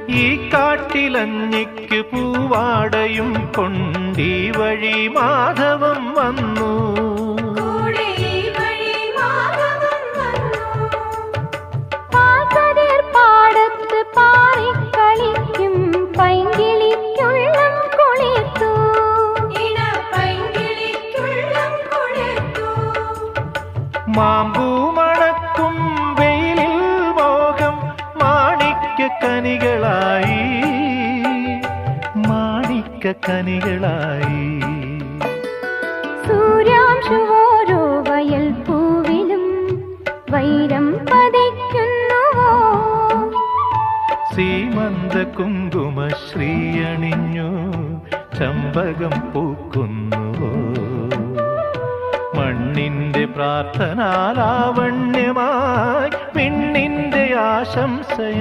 ഈ കാട്ടിലഞ്ഞിക്ക് പൂവാടയും കൊണ്ടീ വഴി മാധവം വന്നു. പാടത്ത് പാറിക്കളിക്കും പൈങ്കിളിക്കുള്ളം കുളിർത്തു. മാമ്പൂ മണക്കും വെയിലിൽ മോഹം മാണിക്യക്കനികളായി മാണിക്യക്കനികളായി. സൂര്യാംശുവോരോ വയൽ പൂവിലും വൈരം പതിക്കുന്നുവോ. സീമന്ത കുങ്കുമശ്രീയണിഞ്ഞു ചമ്പകം പൂക്കുന്നുവോ. മണ്ണിന്റെ പ്രാർത്ഥനാലാവണ്യമായി പെണ്ണിന്റെ ആശംസയായി